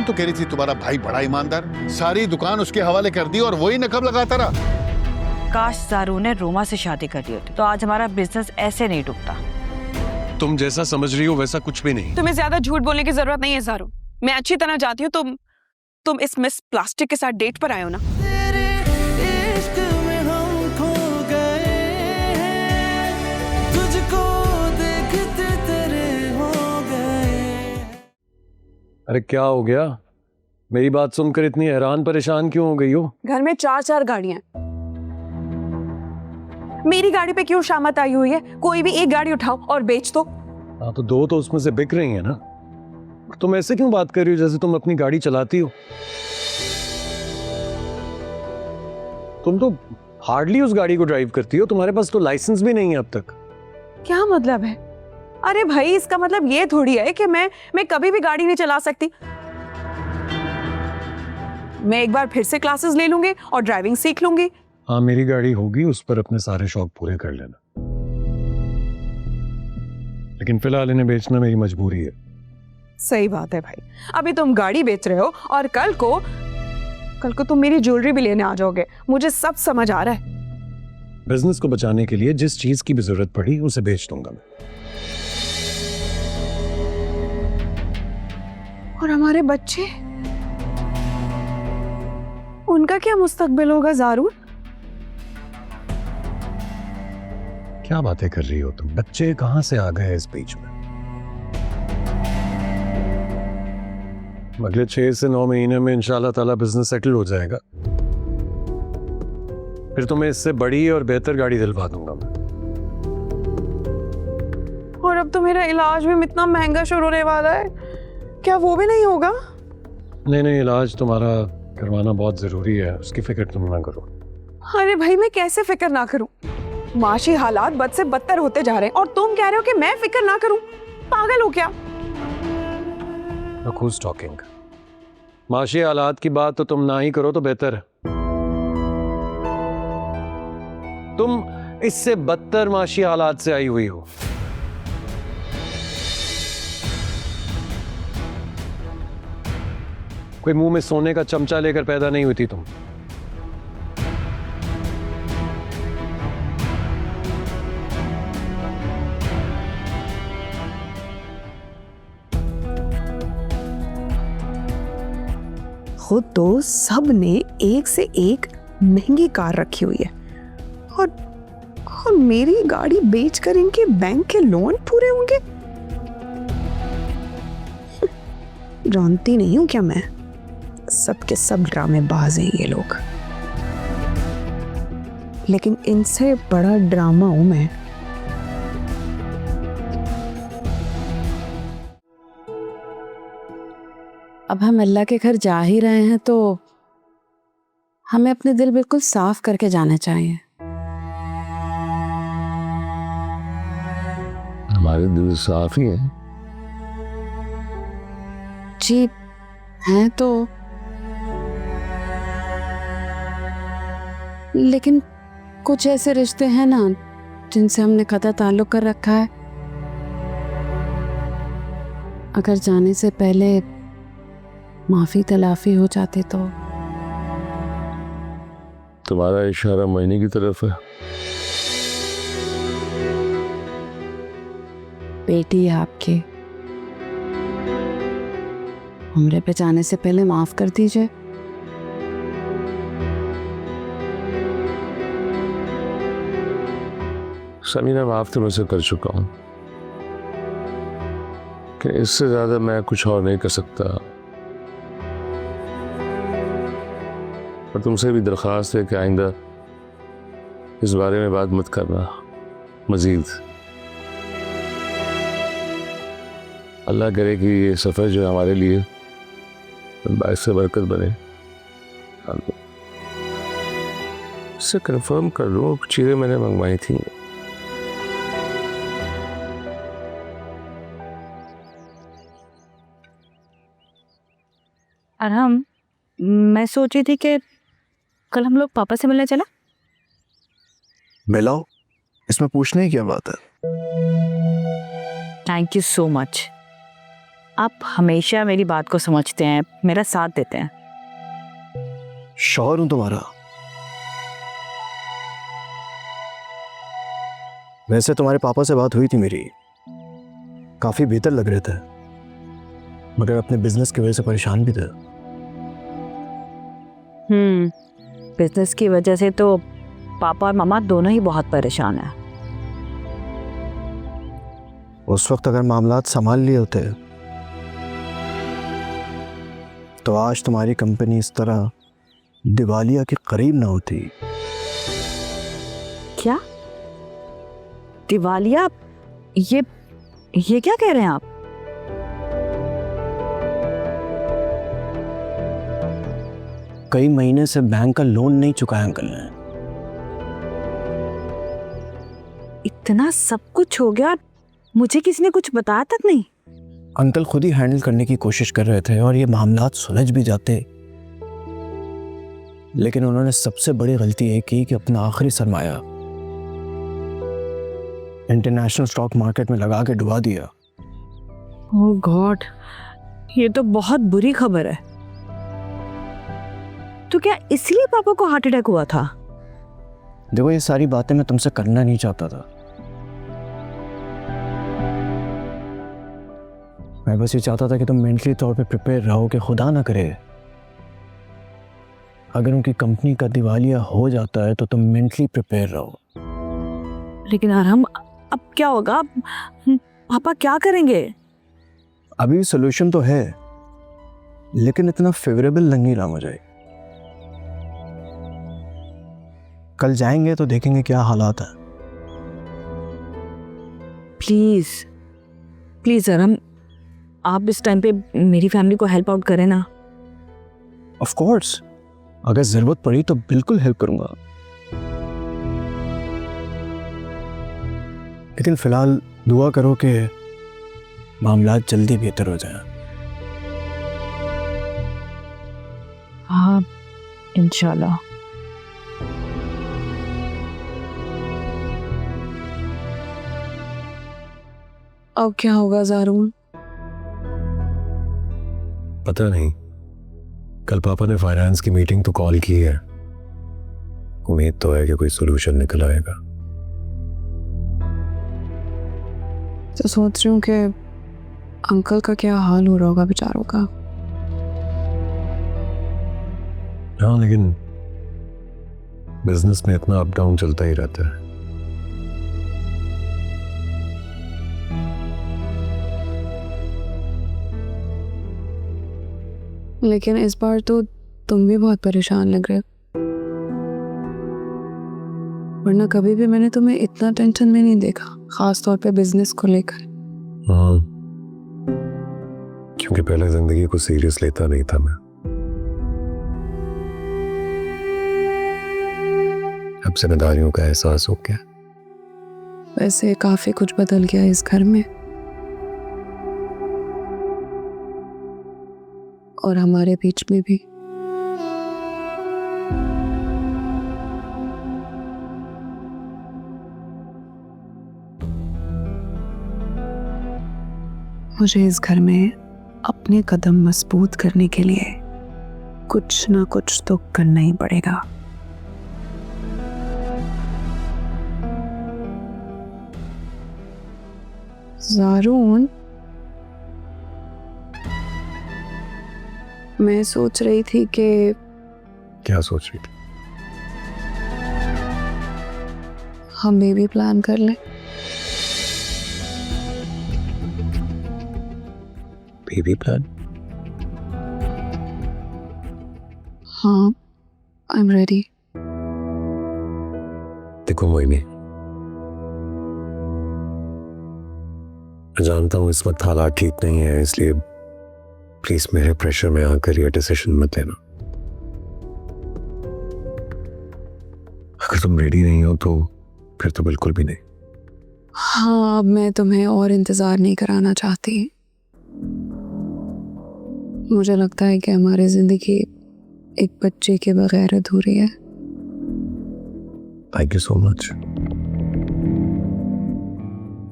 तो कह रही थी तुम्हारा भाई बड़ा ईमानदार, सारी दुकान उसके हवाले कर दी और वही नकब लगाता रहा। काश ज़ारू ने रोमा से शादी कर दी होती तो आज हमारा बिजनेस ऐसे नहीं डूबता। तुम जैसा समझ रही हो वैसा कुछ भी नहीं। तुम्हें ज्यादा झूठ बोलने की जरूरत नहीं है ज़ारू, मैं अच्छी तरह जाती हूँ तुम इस मिस प्लास्टिक के साथ डेट पर आए हो ना। अरे क्या हो गया? मेरी बात सुनकर इतनी हैरान परेशान क्यों हो गई हो? घर में 4-4 गाड़ियां, मेरी गाड़ी पे क्यों शामत आई हुई है? कोई भी एक गाड़ी उठाओ और बेच दो। हाँ तो दो तो उसमें से बिक रही है ना। तुम ऐसे क्यों बात कर रही हो जैसे तुम अपनी गाड़ी चलाती हो? तुम तो हार्डली उस गाड़ी को ड्राइव करती हो, तुम्हारे पास तो लाइसेंस भी नहीं है अब तक। क्या मतलब है? अरे भाई इसका मतलब ये थोड़ी है कि मैं कभी भी गाड़ी नहीं चला सकती। मैं एक बार फिर से क्लासेस ले लूंगी और ड्राइविंग सीख लूंगी। हाँ मेरी गाड़ी होगी, उस पर अपने सारे शौक पूरे कर लेना, लेकिन फिलहाल इन्हें बेचना मेरी मजबूरी है। सही बात है भाई, अभी तुम गाड़ी बेच रहे हो और कल को तुम मेरी ज्वेलरी भी लेने आ जाओगे। मुझे सब समझ आ रहा है। बिजनेस को बचाने के लिए जिस चीज की भी जरूरत पड़ी उसे बेच दूंगा मैं। और हमारे बच्चे, उनका क्या मुस्तकबिल होगा ज़ारू? क्या बातें कर रही हो तुम? बच्चे कहां से आ गए इस बीच में? अगले 6 से 9 महीने में इंशाल्लाह ताला बिजनेस सेटल हो जाएगा, फिर तुम्हें इससे बड़ी और बेहतर गाड़ी दिलवा दूंगा मैं। और अब तो मेरा इलाज भी इतना महंगा शुरू होने वाला है, क्या वो भी नहीं होगा? नहीं, इलाज तुम्हारा करवाना बहुत जरूरी है, उसकी फिक्र तुम ना करो। अरे भाई मैं कैसे फिक्र ना करूं? माशी हालात बद से बदतर होते जा रहे हैं और तुम कह रहे हो कि मैं फिक्र ना करूं? पागल हो क्या? Who's talking? माशी हालात की बात तो तुम ना ही करो तो बेहतर है। तुम इससे बदतर माशी हालात से आई हुई हो। कोई मुंह में सोने का चमचा लेकर पैदा नहीं हुई थी तुम। खुद तो सब ने एक से एक महंगी कार रखी हुई है और मेरी गाड़ी बेचकर इनके बैंक के लोन पूरे होंगे। जानती नहीं हूं क्या मैं? सबके सब ड्रामेबाज हैं ये लोग, लेकिन इनसे बड़ा ड्रामा हूं मैं। अब हम अल्लाह के घर जा ही रहे हैं तो हमें अपने दिल बिल्कुल साफ करके जाना चाहिए। हमारे दिल साफ ही हैं। जी हैं तो, लेकिन कुछ ऐसे रिश्ते हैं ना जिनसे हमने कतई ताल्लुक कर रखा है। अगर जाने से पहले माफी तलाफी हो जाती तो। तुम्हारा इशारा महीने की तरफ है। बेटी है आपकी, उम्र पे जाने से पहले माफ कर दीजिए। समीना माफ तो मुझसे कर चुका हूं कि इससे ज्यादा मैं कुछ और नहीं कर सकता, और तुमसे भी दरख्वास्त है कि आइंदा इस बारे में बात मत करना मजीद। अल्लाह करे कि ये सफ़र जो हमारे लिए बाइस बरकत बने। इससे कंफर्म कर लूँ, चीज़ें मैंने मंगवाई थी। अरहम, मैं सोच रही थी कि कल हम लोग पापा से मिलने चला। मिलाओ, इसमें पूछने की क्या बात है? Thank you so much. आप हमेशा मेरी बात को समझते हैं, मेरा साथ देते हैं। शौहर हूं तुम्हारा। वैसे तुम्हारे पापा से बात हुई थी मेरी, काफी बेहतर लग रहे थे, मगर अपने बिजनेस की वजह से परेशान भी थे। बिजनेस की वजह से तो पापा और मामा दोनों ही बहुत परेशान हैं। उस वक्त अगर मामलात संभाल लिए होते तो आज तुम्हारी कंपनी इस तरह दिवालिया के करीब ना होती। क्या दिवालिया? ये क्या कह रहे हैं आप? कई महीने से बैंक का लोन नहीं चुकाया अंकल ने। इतना सब कुछ हो गया, मुझे किसी ने कुछ बताया तक नहीं। अंकल खुद ही हैंडल करने की कोशिश कर रहे थे और ये मामलात सुलझ भी जाते, लेकिन उन्होंने सबसे बड़ी गलती ये की कि अपना आखिरी सरमाया इंटरनेशनल स्टॉक मार्केट में लगा के डुबा दिया। ओह गॉड, ये तो बहुत बुरी खबर है। तो क्या इसलिए पापा को हार्ट अटैक हुआ था? देखो, ये सारी बातें मैं तुमसे करना नहीं चाहता था। मैं बस ये चाहता था कि तुम मेंटली तौर पे प्रिपेयर रहो कि खुदा ना करे अगर उनकी कंपनी का दिवालिया हो जाता है तो तुम मेंटली प्रिपेयर रहो। लेकिन अरहम, अब क्या होगा? पापा क्या करेंगे? अभी सोल्यूशन तो है, लेकिन इतना फेवरेबल नहीं रहा मुझे। कल जाएंगे तो देखेंगे क्या हालात है। प्लीज प्लीज अरहम, आप इस टाइम पे मेरी फैमिली को हेल्प आउट करें ना। ऑफ कोर्स, अगर जरूरत पड़ी तो बिल्कुल हेल्प करूंगा, लेकिन फिलहाल दुआ करो कि मामलात जल्दी बेहतर हो जाए। हाँ, इंशाल्लाह। अब क्या होगा ज़ारून? पता नहीं, कल पापा ने फाइनेंस की मीटिंग तो कॉल की है। उम्मीद तो है कि कोई सोल्यूशन निकल आएगा। तो सोच रही हूँ कि अंकल का क्या हाल हो रहा होगा बेचारों का। हाँ, लेकिन बिजनेस में इतना अप डाउन चलता ही रहता है। लेकिन इस बार तो तुम भी बहुत परेशान लग रहे हो, वरना कभी भी मैंने तुम्हें इतना टेंशन में नहीं देखा, खास तौर पे बिजनेस को लेकर। हाँ, क्योंकि पहले जिंदगी को सीरियस लेता नहीं था मैं। अब जिम्मेदारियों का एहसास हो गया। वैसे काफी कुछ बदल गया इस घर में और हमारे बीच में भी। मुझे इस घर में अपने कदम मजबूत करने के लिए कुछ ना कुछ तो करना ही पड़ेगा। ज़ारून, मैं सोच रही थी कि क्या सोच रही थी? हम बेबी प्लान कर लें। Baby plan? हाँ, आई एम रेडी। देखो मोहिनी, मैं जानता हूँ इस वक्त हालात ठीक नहीं है, इसलिए प्लीज मेरे प्रेशर में आकर ये डिसीजन मत लेना। अगर तुम रेडी नहीं हो तो फिर तो बिल्कुल भी नहीं। हाँ, अब मैं तुम्हें और इंतज़ार नहीं कराना चाहती। मुझे लगता है कि हमारी ज़िंदगी एक बच्चे के बगैर अधूरी है। Thank you so much.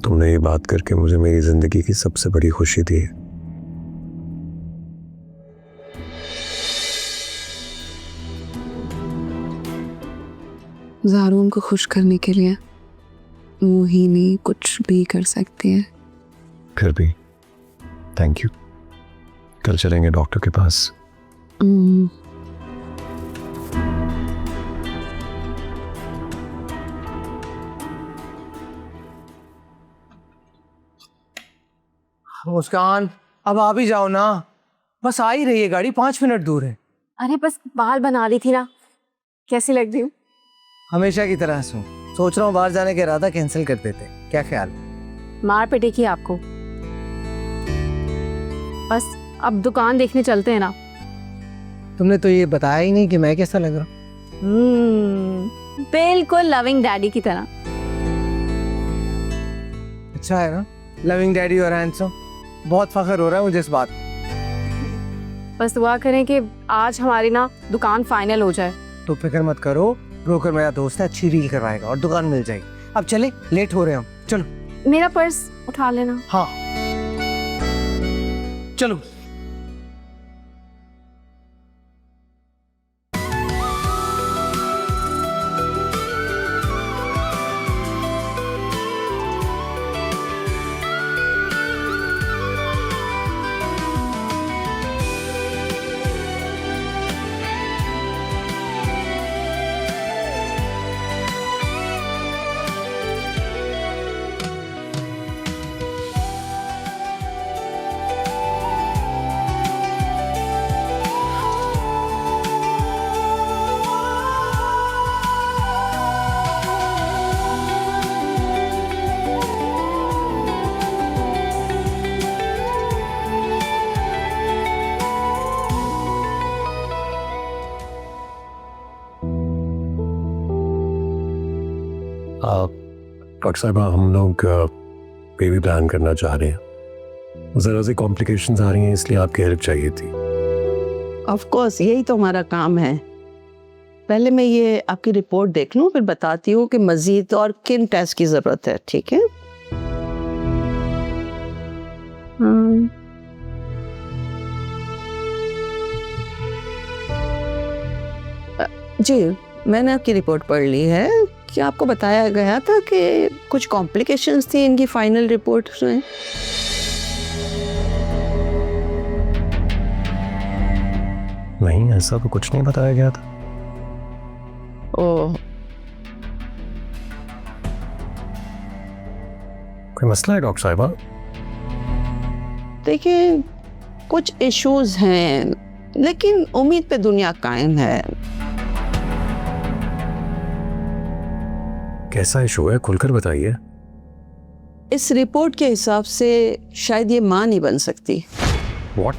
तुमने ये बात करके मुझे मेरी जिंदगी की सबसे बड़ी खुशी दी है। ज़ारून को खुश करने के लिए मोहिनी कुछ भी कर सकती है। फिर भी थैंक यू। कल चलेंगे डॉक्टर के पास। मुस्कान, अब आ भी जाओ ना, बस आ ही रही है गाड़ी, 5 मिनट दूर है। अरे बस बाल बना ली थी ना, कैसी लग रही हूँ? हमेशा की तरह सोच रहा हूँ बाहर जाने का इरादा कैंसिल कर देते, क्या ख्याल? मार पिटेगी आपको। बस अब दुकान देखने चलते हैं ना। तुमने तो ये बताया ही नहीं कि मैं कैसा लग रहा हूँ। बिल्कुल लविंग डैडी की तरह। अच्छा है ना, लविंग डैडी और हैंडसम, बहुत फख्र हो रहा है मुझे इस बात। बस दुआ करें कि आज हमारी ना दुकान फाइनल हो जाए। तो फिक्र मत करो, ब्रोकर मेरा दोस्त है, अच्छी डील करवाएगा और दुकान मिल जाएगी। अब चले, लेट हो रहे हैं हम, चलो। मेरा पर्स उठा लेना। हाँ चलो। डॉक्टर साहब, हम लोग बेबी प्लान करना चाह रहे हैं। ज़रा सी कॉम्प्लिकेशंस आ रही हैं, इसलिए आपकी हेल्प चाहिए थी। ऑफ कोर्स, यही तो हमारा काम है। पहले मैं ये आपकी रिपोर्ट देख लूं, फिर बताती हूँ कि मजीद और किन टेस्ट की ज़रूरत है। ठीक है? जी, मैंने आपकी रिपोर्ट पढ़ ली है। क्या आपको बताया गया था कि कुछ कॉम्प्लिकेशंस थी इनकी फाइनल रिपोर्ट में? नहीं, ऐसा तो कुछ नहीं बताया गया था। ओह, कोई मसला है डॉक्टर साहिबा? देखिए, कुछ इश्यूज हैं, लेकिन उम्मीद पे दुनिया कायम है। कैसा इशू है, खुलकर बताइए। इस रिपोर्ट के हिसाब से शायद ये मां नहीं बन सकती। व्हाट?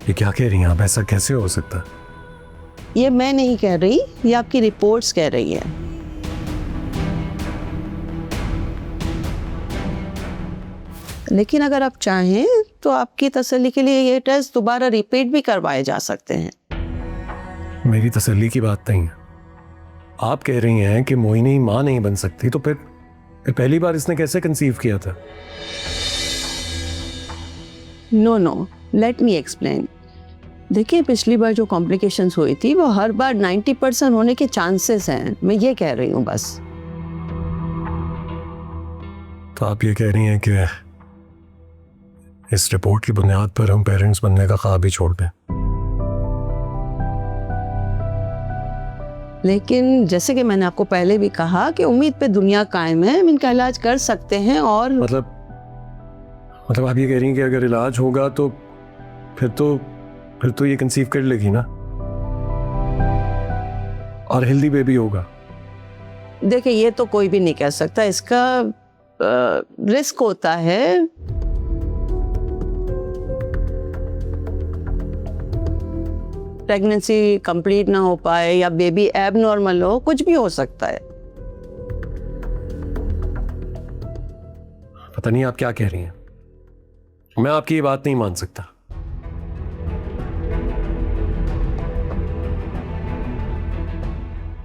ये क्या कह रही हैं आप? ऐसा कैसे हो सकता? ये मैं नहीं कह रही, ये आपकी रिपोर्ट्स कह रही है। लेकिन अगर आप चाहें तो आपकी तसल्ली के लिए ये टेस्ट दोबारा रिपीट भी करवाए जा सकते हैं। मेरी तसल्ली की बात नहीं है। आप कह रही हैं कि मोहिनी मां नहीं बन सकती, तो फिर पहली बार इसने कैसे कंसीव किया था? No, let me explain. देखिए, पिछली बार जो कॉम्प्लिकेशंस हुई थी वो हर बार 90% होने के चांसेस हैं। मैं ये कह रही हूँ बस। तो आप ये कह रही हैं कि इस रिपोर्ट की बुनियाद पर हम पेरेंट्स बनने का ख्वाब ही छोड़ दें? लेकिन जैसे कि मैंने आपको पहले भी कहा कि उम्मीद पे दुनिया कायम है, हम इनका इलाज कर सकते हैं। और मतलब आप ये कह रही हैं कि अगर इलाज होगा तो फिर तो ये कंसीव कर लेगी ना, और हेल्दी बेबी होगा। देखिए, ये तो कोई भी नहीं कह सकता, इसका रिस्क होता है। प्रेगनेंसी कंप्लीट ना हो पाए या बेबी एबनॉर्मल हो, कुछ भी हो सकता है। पता नहीं आप क्या कह रही हैं, मैं आपकी ये बात नहीं मान सकता।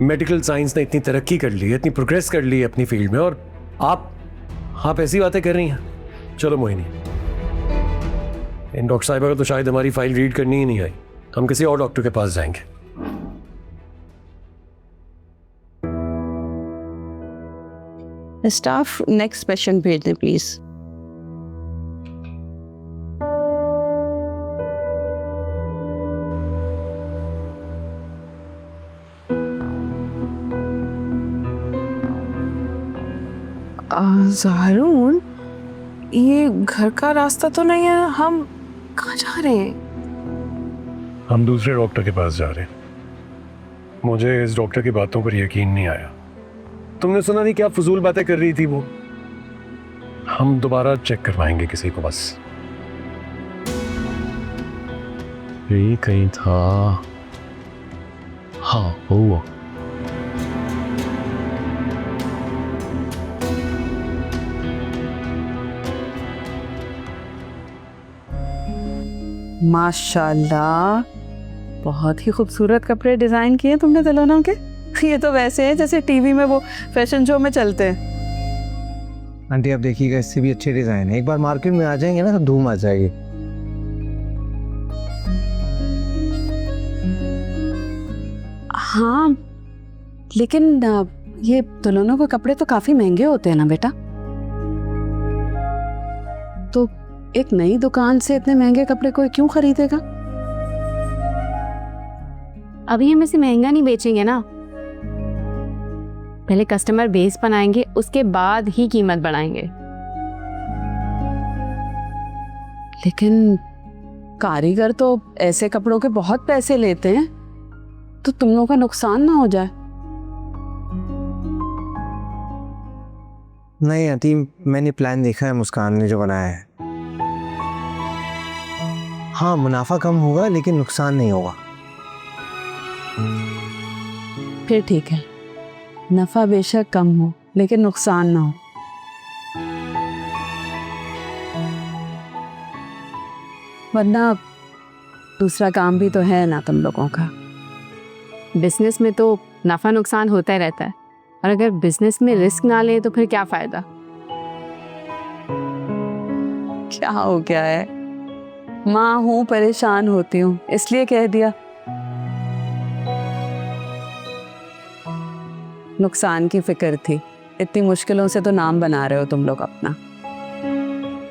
मेडिकल साइंस ने इतनी तरक्की कर ली है, इतनी प्रोग्रेस कर ली है अपनी फील्ड में, और आप ऐसी बातें कर रही हैं। चलो मोहिनी, इन डॉक्टर साहिबा को तो शायद हमारी फाइल रीड करनी ही नहीं आई। हम किसी और डॉक्टर के पास जाएंगे। स्टाफ नेक्स्ट पेशेंट भेज दें प्लीज। ज़ारून, ये घर का रास्ता तो नहीं है, हम कहाँ जा रहे हैं? हम दूसरे डॉक्टर के पास जा रहे हैं। मुझे इस डॉक्टर की बातों पर यकीन नहीं आया। तुमने सुना नहीं क्या फजूल बातें कर रही थी वो? हम दोबारा चेक करवाएंगे किसी को बस। ये कहीं था। हाँ वो माशाल्लाह, बहुत ही खूबसूरत कपड़े डिजाइन किए तुमने तिलोना के। ये तो वैसे है जैसे टीवी में वो फैशन शो में चलते हैं। आंटी आप देखिएगा, इससे भी अच्छे डिजाइन है। एक बार मार्केट में आ जाएंगे ना तो धूम आ जाएगी। हाँ, लेकिन ये दुल्हनों के कपड़े तो काफी महंगे होते हैं ना बेटा। तो एक नई दुकान से इतने महंगे कपड़े कोई क्यों खरीदेगा? अभी हम इसे महंगा नहीं बेचेंगे ना, पहले कस्टमर बेस बनाएंगे, उसके बाद ही कीमत बढ़ाएंगे। लेकिन कारीगर तो ऐसे कपड़ों के बहुत पैसे लेते हैं, तो तुम लोगों का नुकसान ना हो जाए। नहीं आंटी, मैंने प्लान देखा है मुस्कान ने जो बनाया है। हाँ, मुनाफा कम होगा लेकिन नुकसान नहीं होगा। फिर ठीक है, नफा बेशक कम हो लेकिन नुकसान ना हो। वरना दूसरा काम भी तो है ना तुम लोगों का। बिजनेस में तो नफा नुकसान होता ही रहता है, और अगर बिजनेस में रिस्क ना ले तो फिर क्या फायदा। क्या हो गया है? माँ हूँ, परेशान होती हूँ इसलिए कह दिया। नुकसान की फिक्र थी, इतनी मुश्किलों से तो नाम बना रहे हो तुम लोग अपना।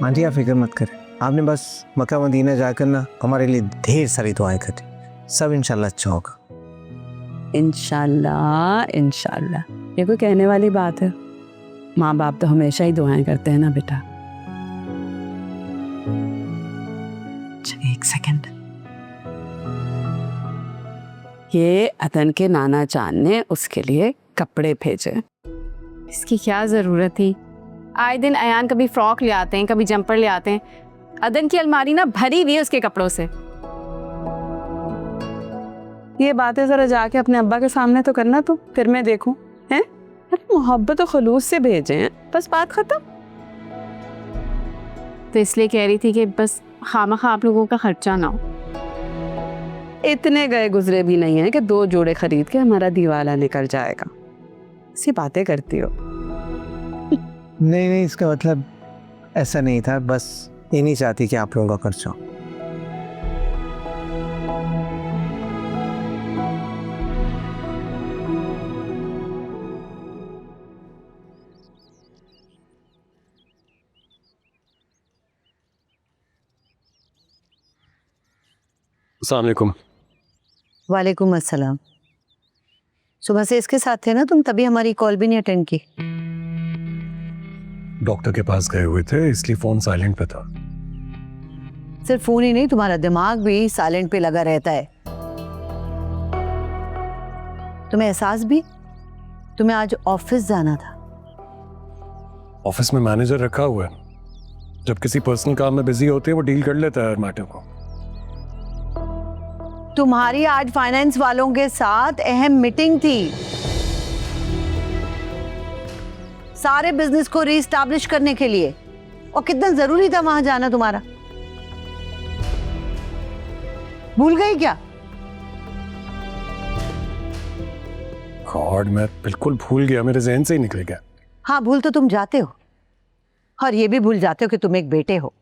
आंटी आप फिक्र मत करें, आपने बस मक्का मदीना जाकर ना हमारे लिए ढेर सारी दुआएं करी, सब इंशाल्लाह अच्छा होगा। इंशाल्लाह इंशाल्लाह, ये कोई कहने वाली बात है? माँ बाप तो हमेशा ही दुआएं करते हैं ना बेटा। अच्छा, एक सेकंड। ये अदन के नाना जान ने उसके लिए कपड़े भेजे। इसकी क्या ज़रूरत थी? आए दिन अयान कभी फ्रॉक ले आते हैं, कभी जंपर ले आते हैं। अदन की अलमारी ना भरी हुई है उसके कपड़ों से। ये बातें जरा जाके अपने अब्बा के सामने तो करना, तो फिर मैं देखूं। हैं? अरे मोहब्बत और खलूस से भेजे हैं, बस बात खत्म। तो इसलिए कह रही थी कि बस खामखा आप लोगों का खर्चा ना हो। इतने गए गुजरे भी नहीं है कि 2 जोड़े खरीद के हमारा दीवाला निकल जाएगा। ऐसी बातें करती हो। नहीं नहीं, इसका मतलब ऐसा नहीं था, बस ये नहीं चाहती कि आप लोगों का खर्चा हो। अस्सलाम वालेकुम। वालेकुम अस्सलाम। सुबह से इसके साथ थे ना तुम, तभी हमारी कॉल भी नहीं अटेंड की। डॉक्टर के पास गए हुए थे इसलिए फोन साइलेंट पे था। सिर्फ फोन ही नहीं, तुम्हारा दिमाग भी साइलेंट पे लगा रहता है। तुम्हें एहसास भी? तुम्हें आज ऑफिस जाना था। ऑफिस में मैनेजर रखा हुआ है, जब किसी पर्सनल काम में बिजी होते हैं वो डील कर लेता है हर मैटर को। तुम्हारी आज फाइनेंस वालों के साथ अहम मीटिंग थी, सारे बिजनेस को रीस्टैब्लिश करने के लिए, और कितना जरूरी था वहां जाना तुम्हारा। भूल गई क्या? गॉड, मैं बिल्कुल भूल गया, मेरे जहन से ही निकल गया। हाँ, भूल तो तुम जाते हो, और ये भी भूल जाते हो कि तुम एक बेटे हो।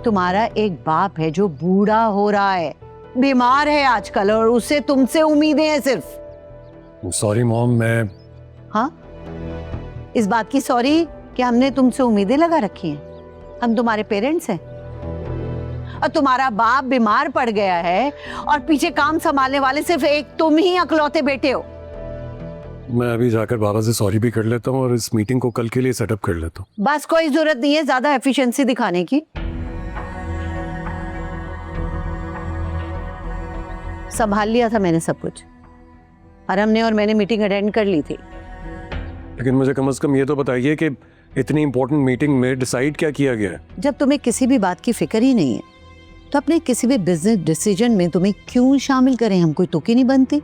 तुम्हारा एक बाप है जो बूढ़ा हो रहा है, बीमार है आजकल, और उससे तुमसे उम्मीदें हैं सिर्फ। सॉरी मॉम, मैं हाँ, इस बात की सॉरी कि हमने तुमसे उम्मीदें लगा रखी हैं। हम तुम्हारे पेरेंट्स हैं और तुम्हारा बाप बीमार पड़ गया है और पीछे काम संभालने वाले सिर्फ एक तुम ही अकलौते बेटे हो। मैं अभी जाकर बाबा से सॉरी भी कर लेता हूँ और इस मीटिंग को कल के लिए सेटअप कर लेता हूँ। बस कोई जरूरत नहीं है ज्यादा एफिशिएंसी दिखाने की। संभाल लिया था मैंने सब कुछ, अरम ने और मैंने मीटिंग अटेंड कर ली थी। लेकिन मुझे कम से कम ये तो बताइए कि इतनी इंपॉर्टेंट मीटिंग में डिसाइड क्या किया गया है? जब तुम्हें किसी भी बात की फिक्र ही नहीं है तो अपने किसी भी बिजनेस डिसीजन में तुम्हें क्यों शामिल करें? हम कोई तुकी नहीं बनती।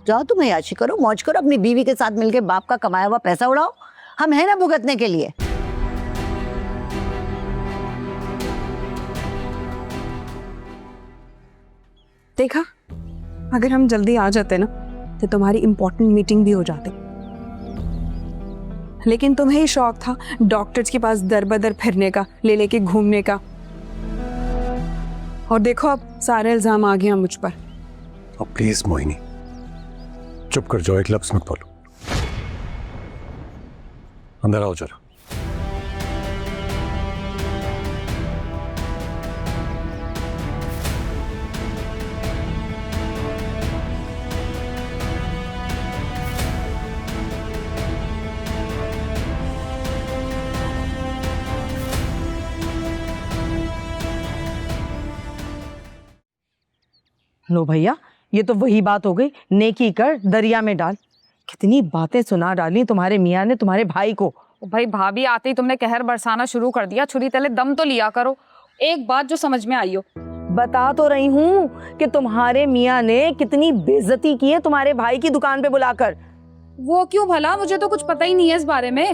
जाओ तुम याशी करो, मौज करो, अपनी बीवी के साथ मिलकर बाप का कमाया हुआ पैसा उड़ाओ। हम है ना भुगतने के लिए। देखा, अगर हम जल्दी आ जाते ना तो तुम्हारी इंपॉर्टेंट मीटिंग भी हो जाती। लेकिन तुम्हें ही शौक था डॉक्टर्स के पास दर बदर फिरने का, ले लेके घूमने का, और देखो अब सारे इल्जाम आ गया मुझ पर। अब प्लीज मोहिनी चुप कर जाओ, एक लफ्ज मत बोलो। अंदर आओ जरा। लो भैया, ये तो वही बात हो गई, नेकी कर दरिया में डाल। कितनी बातें सुना डाली तुम्हारे मियाँ ने तुम्हारे भाई को। भाई भाभी आते ही तुमने कहर बरसाना शुरू कर दिया। छुरी तले दम तो लिया करो। एक बात जो समझ में आई हो। बता तो रही हूँ कि तुम्हारे मियाँ ने कितनी बेइज्जती की है तुम्हारे भाई की दुकान पे बुलाकर। वो क्यों भला? मुझे तो कुछ पता ही नहीं है इस बारे में।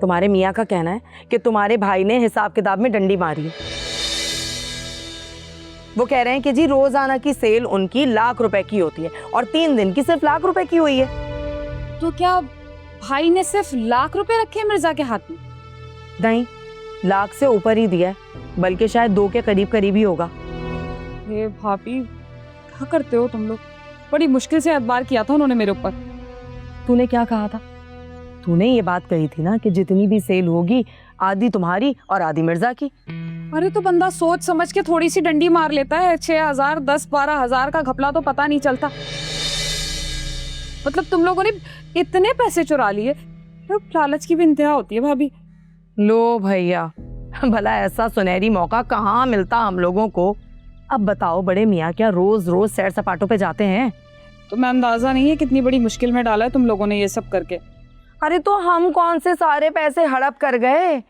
तुम्हारे मियाँ का कहना है कि तुम्हारे भाई ने हिसाब किताब में डंडी मारी है। वो कह रहे हैं कि जी रोजाना की सेल उनकी लाख रुपए की होती है और 3 दिन की सिर्फ लाख रुपए की हुई है। तो क्या भाई ने सिर्फ लाख रुपए रखे हैं मिर्जा के हाथ में? नहीं, लाख से ऊपर ही दिया है, बल्कि शायद 2 के करीब करीब ही होगा। हे भाभी, क्या करते हो तुम लोग? बड़ी मुश्किल से एतबार किया था उन्होंने मेरे ऊपर। तूने क्या कहा था? तूने ये बात कही थी ना कि जितनी भी सेल होगी आधी तुम्हारी और आधी मिर्जा की। अरे तो बंदा सोच समझ के थोड़ी सी डंडी मार लेता है। 6,000 10-12 हजार का घपला तो पता नहीं चलता। मतलब तुम लोगों ने इतने पैसे चुरा लिए, तो लालच की भी इंतहा होती है भाभी। लो भैया, भला ऐसा सुनहरी मौका कहाँ मिलता हम लोगों को। अब बताओ बड़े मियाँ क्या रोज रोज सैर सपाटों पे जाते हैं? तुम्हें अंदाजा नहीं है कितनी बड़ी मुश्किल में डाला है तुम लोगों ने ये सब करके। अरे तो हम कौन से सारे पैसे हड़प कर गए?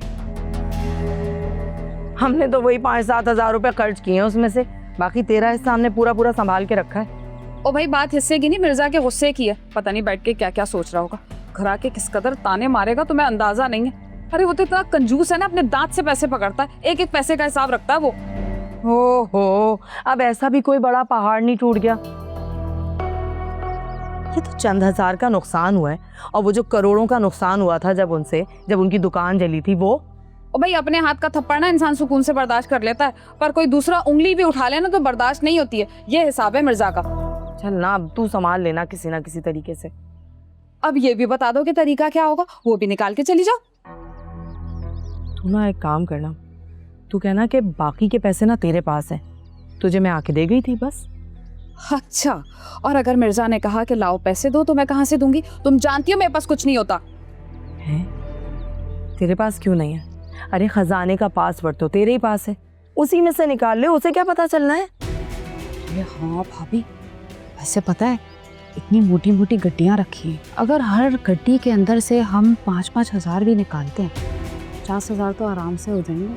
हमने तो वही 5-7 हजार रुपए खर्च किए हैं उसमें से, बाकी तेरा हिस्सा हमने पूरा पूरा संभाल के रखा है। ओ भाई, बात हिस्से की नहीं, मिर्जा के गुस्से की है। पता नहीं बैठ के क्या क्या सोच रहा होगा। घर आके किस कदर ताने मारेगा तुम्हें अंदाजा नहीं है। अरे वो तो इतना कंजूस है ना, अपने दांत से पैसे पकड़ता है, एक एक पैसे का हिसाब रखता है वो। हो, अब ऐसा भी कोई बड़ा पहाड़ नहीं टूट गया। ये तो चंद हजार का नुकसान हुआ है, और वो जो करोड़ों का नुकसान हुआ था जब उनकी दुकान जली थी वो। ओ भाई, अपने हाथ का थप्पड़ ना इंसान सुकून से बर्दाश्त कर लेता है, पर कोई दूसरा उंगली भी उठा लेना तो बर्दाश्त नहीं होती है। ये हिसाब है मिर्जा का। चल ना, अब तू संभाल लेना किसी ना किसी तरीके से। अब ये भी बता दो कि तरीका क्या होगा, वो भी निकाल के चली जाओ। तू ना एक काम करना, तू कहना कि बाकी के पैसे ना तेरे पास हैं, तुझे मैं आके दे गई थी बस। अच्छा, और अगर मिर्जा ने कहा कि लाओ पैसे दो, तो मैं कहाँ से दूंगी? तुम जानती हो मेरे पास कुछ नहीं होता है। तेरे पास क्यों नहीं है? अरे खजाने का पासवर्ड तो तेरे ही पास है, उसी में से निकाल ले, उसे क्या पता चलना है? अरे हाँ भाभी, वैसे पता है इतनी मोटी मोटी गड्डियाँ रखी हैं, अगर हर गड्डी के अंदर से हम 5-5 हजार भी निकालते हैं, 50 हजार तो आराम से हो जाएंगे।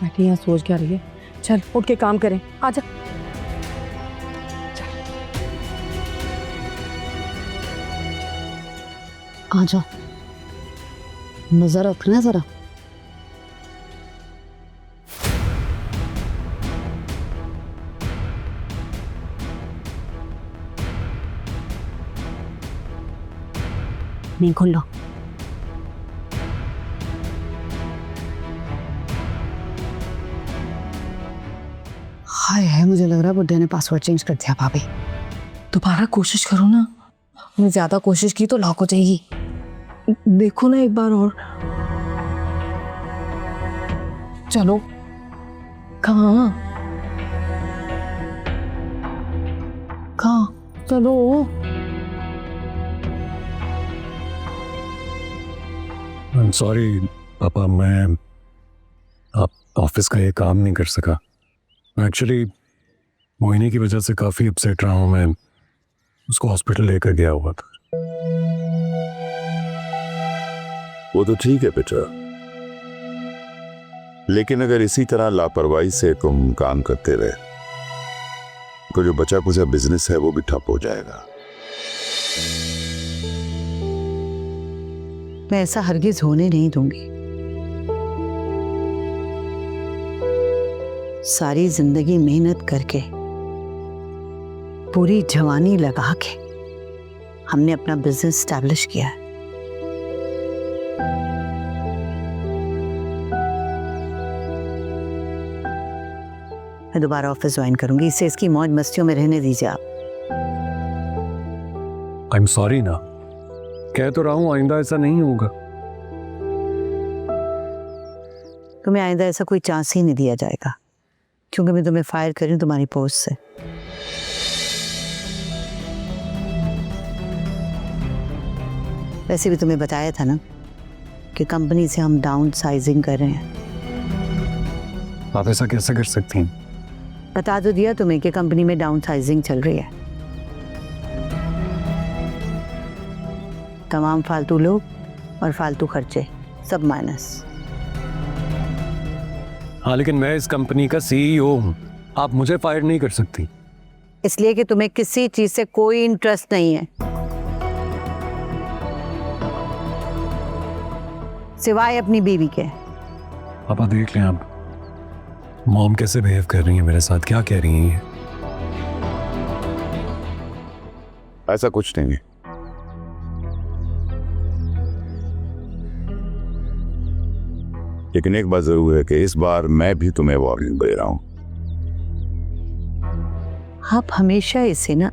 बैठी यहाँ सोच क्या रही है? चल उठ के काम करें, आजा। आजा, नजर रखना जरा। नहीं खोल लो। हाय है, मुझे लग रहा है बुड्ढे ने पासवर्ड चेंज कर दिया। भाभी दोबारा कोशिश करो ना, हमने ज्यादा कोशिश की तो लॉक हो जाएगी। देखो ना एक बार और। चलो। कहाँ कहाँ चलो। आई एम सॉरी पापा, मैं आप ऑफिस का ये काम नहीं कर सका। एक्चुअली मोहिनी की वजह से काफ़ी अपसेट रहा हूँ मैं, उसको हॉस्पिटल लेकर गया हुआ था। वो तो ठीक है बेटा, लेकिन अगर इसी तरह लापरवाही से तुम काम करते रहे तो जो बचा कुचा बिजनेस है वो भी ठप हो जाएगा। मैं ऐसा हरगिज होने नहीं दूंगी। सारी जिंदगी मेहनत करके, पूरी जवानी लगा के हमने अपना बिजनेस स्टैब्लिश किया है। मैं दोबारा ऑफिस ज्वाइन करूंगी, इससे इसकी मौज मस्तियों में रहने दीजिए आप। आई एम सॉरी ना, कह तो रहा हूँ आइंदा ऐसा नहीं होगा। तुम्हें आइंदा ऐसा कोई चांस ही नहीं दिया जाएगा, क्योंकि मैं तुम्हें फायर कर रही हूं तुम्हारी पोस्ट से। वैसे भी तुम्हें बताया था ना कि कंपनी से हम डाउन साइजिंग कर रहे हैं। आप ऐसा कैसे कर सकती हैं? बता तो दिया तुम्हें कि कंपनी में डाउन साइजिंग चल रही है। तमाम फालतू लोग और फालतू खर्चे सब माइनस। हाँ, लेकिन मैं इस कंपनी का सीईओ हूँ, आप मुझे फायर नहीं कर सकती। इसलिए कि तुम्हें किसी चीज से कोई इंटरेस्ट नहीं है सिवाय अपनी बीवी के। पापा देख लें आप, मॉम कैसे बिहेव कर रही है मेरे साथ, क्या कह रही है? ऐसा कुछ नहीं है। लेकिन एक बात जरूर है कि इस बार मैं भी तुम्हें वार्निंग दे रहा हूं। आप हमेशा इसे ना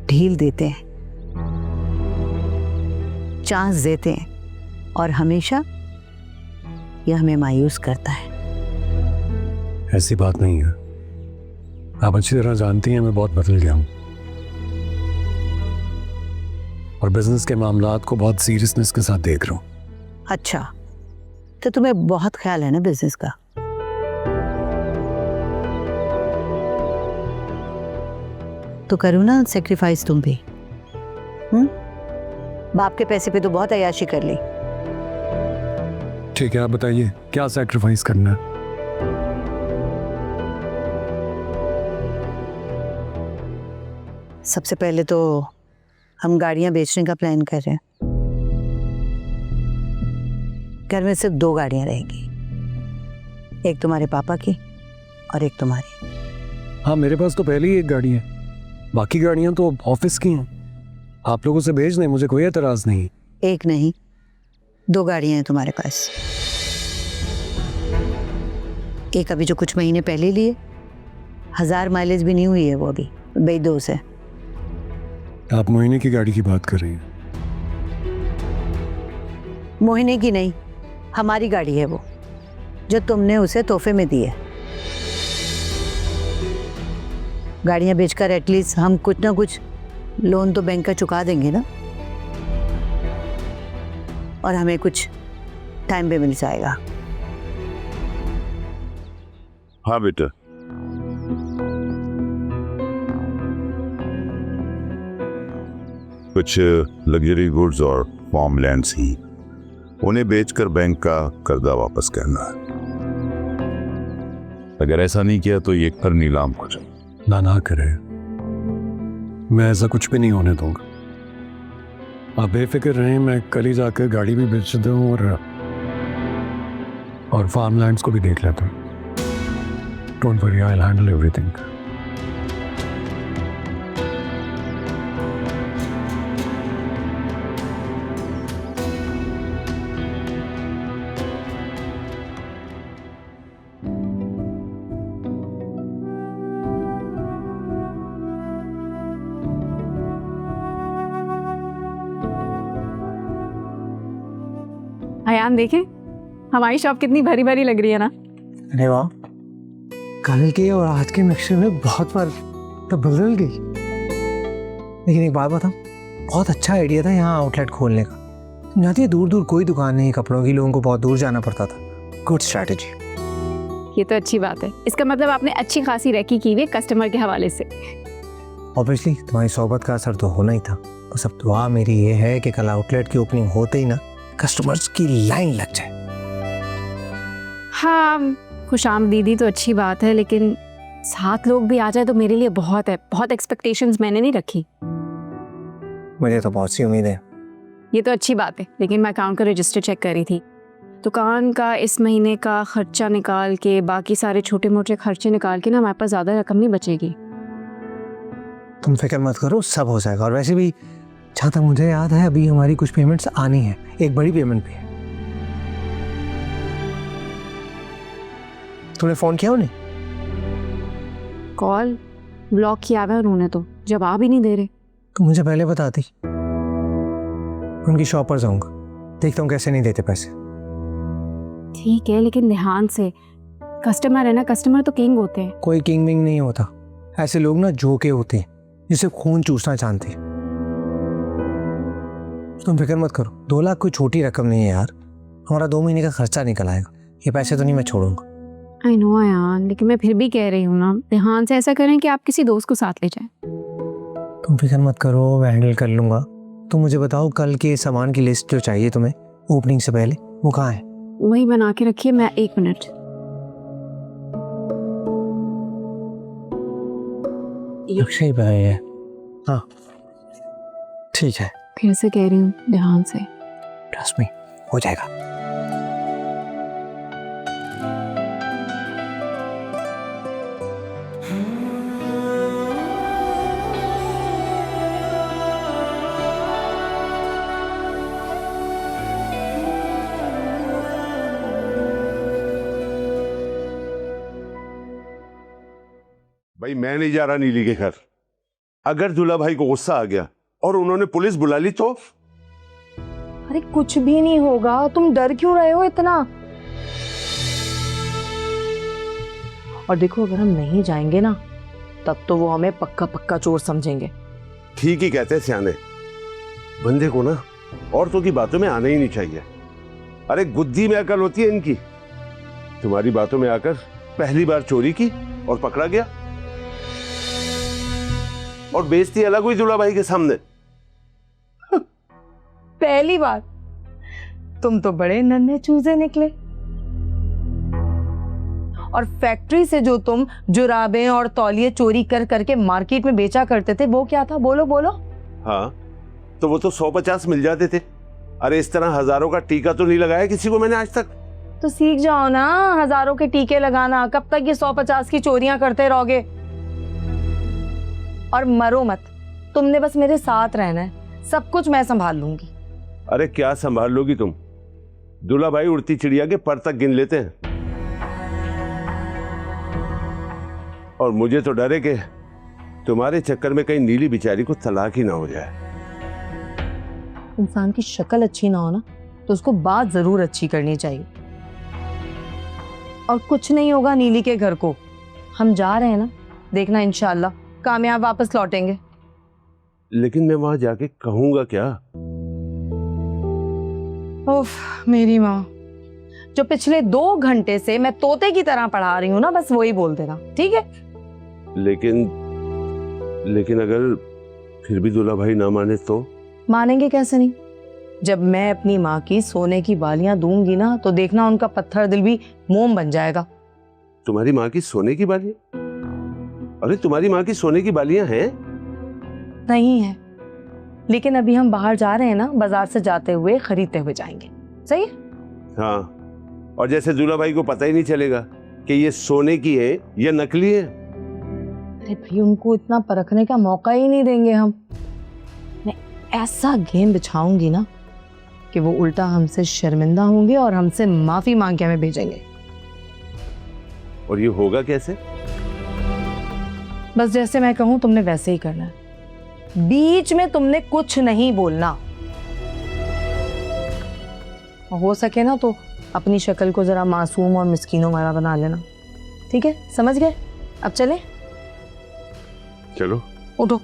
ढील देते हैं, चांस देते हैं, और हमेशा यह हमें मायूस करता है। ऐसी बात नहीं है, आप अच्छी तरह जानती हैं मैं बहुत बदल गया हूं और बिजनेस के मामलात को बहुत सीरियसनेस के साथ देख रहा हूं। अच्छा, तो तुम्हें बहुत ख्याल है ना बिजनेस का। तो करो ना सेक्रीफाइस तुम भी। बाप के पैसे पे तो बहुत अय्याशी कर ली। ठीक है, आप बताइए क्या सैक्रिफाइस करना है? सबसे पहले तो हम गाड़ियां बेचने का प्लान कर रहे हैं। घर में सिर्फ 2 गाड़ियां रहेगी, एक तुम्हारे पापा की और एक तुम्हारी। हाँ, मेरे पास तो पहले ही एक गाड़ी है, बाकी गाड़ियां तो ऑफिस की हैं। आप लोगों से भेज दें, मुझे कोई एतराज नहीं। एक नहीं, 2 गाड़ियां हैं तुम्हारे पास। एक अभी जो कुछ महीने पहले लिए, 1000 माइलेज भी नहीं हुई है वो अभी, बेदोस है। आप मोहिनी की गाड़ी की बात कर रही हैं? मोहिनी की नहीं, हमारी गाड़ी है वो, जो तुमने उसे तोहफे में दी है। गाड़ियां बेचकर एटलीस्ट हम कुछ ना कुछ लोन तो बैंक का चुका देंगे ना, और हमें कुछ टाइम पे मिल जाएगा। हाँ बेटा, कुछ लग्जरी गुड्स और फार्म लैंड्स ही, उन्हें बेचकर बैंक का कर्जा वापस करना है। अगर ऐसा नहीं किया तो ये घर नीलाम हो जाए। ना करे, मैं ऐसा कुछ भी नहीं होने दूंगा। आप बेफिक्र रहें, मैं कल ही जाकर गाड़ी भी बेच दूँ और फार्म लैंड्स को भी देख लेता हूँ। Don't worry, I will handle everything. Ayaan देखें हमारी शॉप कितनी भरी भरी लग रही है ना। अरे वाह, कल के और आज के नक्शे में बहुत फर्क तो बदल गई। लेकिन एक बात बताऊं, बहुत अच्छा आइडिया था यहाँ आउटलेट खोलने का। जानती है दूर दूर कोई दुकान नहीं कपड़ों की, लोगों को बहुत दूर जाना पड़ता था। Good strategy. ये तो अच्छी बात है, इसका मतलब आपने अच्छी खासी रैकी की हुई कस्टमर के हवाले से। ऑब्वियसली तुम्हारी सोहबत का असर तो होना ही था। बस अब दुआ मेरी ये है कि कल आउटलेट की ओपनिंग होते ही ना कस्टमर्स की लाइन लग जाए। हाँ, खुशामदीदी तो अच्छी बात है, लेकिन 7 लोग भी आ जाए तो मेरे लिए बहुत है। बहुत एक्सपेक्टेशंस मैंने नहीं रखी। मुझे तो बहुत सी उम्मीद है। ये तो अच्छी बात है, लेकिन मैं अकाउंट का रजिस्टर चेक कर रही थी। दुकान का इस महीने का खर्चा निकाल के, बाकी सारे छोटे मोटे खर्चे निकाल के ना हमारे पास ज़्यादा रकम नहीं बचेगी। तुम फिक्र मत करो, सब हो जाएगा। और वैसे भी जहाँ तक मुझे याद है अभी हमारी कुछ पेमेंट्स आनी है, एक बड़ी पेमेंट भी है। तूने फ़ोन किया उन्हें? कॉल ब्लॉक किया हुआ है उन्होंने, तो जवाब ही नहीं दे रहे। तो मुझे पहले बताती, उनकी शॉप पर जाऊंगा, देखता हूँ कैसे नहीं देते पैसे। ठीक है, लेकिन ध्यान से। कस्टमर है ना, कस्टमर तो किंग होते हैं। कोई किंग विंग नहीं होता, ऐसे लोग ना जोके होते हैं जिसे खून चूसना जानते हैं। तुम फिक्र मत करो, 2 लाख कोई छोटी रकम नहीं है यार। हमारा 2 महीने का खर्चा निकल आएगा। ये पैसे तो नहीं मैं छोड़ूंगा। आई नो यार, लेकिन मैं फिर भी कह रही हूँ ना, ध्यान से ऐसा करें कि आप किसी दोस्त को साथ ले जाएं। तुम फिक्र मत करो, मैं हैंडल कर लूंगा। तुम मुझे बताओ कल के सामान की लिस्ट जो चाहिए तुम्हें ओपनिंग से पहले, वो कहाँ है? वही बना के रखिए। मैं 1 मिनट। अक्षय भाई है। हाँ ठीक है, फिर से कह रही हूँ, ध्यान से। ट्रस्ट मी, हो जाएगा। भाई मैं नहीं जा रहा नीली के घर। अगर दूल्हा भाई को गुस्सा आ गया और उन्होंने पुलिस बुला ली तो? अरे कुछ भी नहीं होगा, तुम डर क्यों रहे हो इतना? और देखो, अगर हम नहीं जाएंगे ना, तब तो वो हमें पक्का पक्का चोर समझेंगे। ठीक ही कहते हैं सियाने, बंदे को ना औरतों की बातों में आना ही नहीं चाहिए। अरे गुद्दी में अकल होती है इनकी। तुम्हारी बातों में आकर पहली बार चोरी की और पकड़ा गया, और बेइज्जती अलग हुई दूल्हा भाई के सामने। पहली बार? तुम तो बड़े नन्हे चूजे निकले। और फैक्ट्री से जो तुम जुराबें और तौलिए चोरी कर करके मार्केट में बेचा करते थे, वो क्या था? बोलो बोलो। हाँ, तो वो तो 150 मिल जाते थे। अरे इस तरह हजारों का टीका तो नहीं लगाया किसी को मैंने आज तक। तो सीख जाओ ना हजारों के टीके लगाना। कब तक ये 150 की चोरियां करते रहोगे? और मरो मत, तुमने बस मेरे साथ रहना है, सब कुछ मैं संभाल लूंगी। अरे क्या संभाल लोगी तुम? दूल्हा भाई उड़ती चिड़िया के पर तक गिन लेते हैं। और मुझे तो डर है कि तुम्हारे चक्कर में कहीं नीली बेचारी को तलाक ही ना हो जाए। इंसान की शक्ल अच्छी ना हो ना, तो उसको बात जरूर अच्छी करनी चाहिए। और कुछ नहीं होगा नीली के घर को, हम जा रहे हैं ना, देखना इंशाल्लाह कामयाब वापस लौटेंगे। लेकिन मैं वहां जाके कहूंगा क्या? उफ मेरी माँ, जो पिछले 2 घंटे से मैं तोते की तरह पढ़ा रही हूँ ना, बस वही बोल देना, ठीक है? लेकिन अगर फिर भी दूल्हा भाई ना माने तो? मानेंगे कैसे नहीं? जब मैं अपनी माँ की सोने की बालियां दूंगी ना, तो देखना उनका पत्थर दिल भी मोम बन जाएगा। तुम्हारी माँ की सोने की बालियां? अरे तुम्हारी माँ की सोने की बालियां हैं? नहीं है, लेकिन अभी हम बाहर जा रहे हैं ना, बाजार से जाते हुए खरीदते हुए जाएंगे। सही है? हाँ, और जैसे दूल्हा भाई को पता ही नहीं चलेगा कि ये सोने की है या नकली है। अरे भाई, उनको इतना परखने का मौका ही नहीं देंगे हम। मैं ऐसा गेम बिछाऊंगी ना कि वो उल्टा हमसे शर्मिंदा होंगे और हमसे माफी मांग के हमें भेजेंगे। और ये होगा कैसे? बस जैसे मैं कहूं तुमने वैसे ही करना है। बीच में तुमने कुछ नहीं बोलना। और हो सके ना तो अपनी शक्ल को ज़रा मासूम और मिस्कीनों वाला बना लेना, ठीक है? समझ गए? अब चले? चलो। उठो।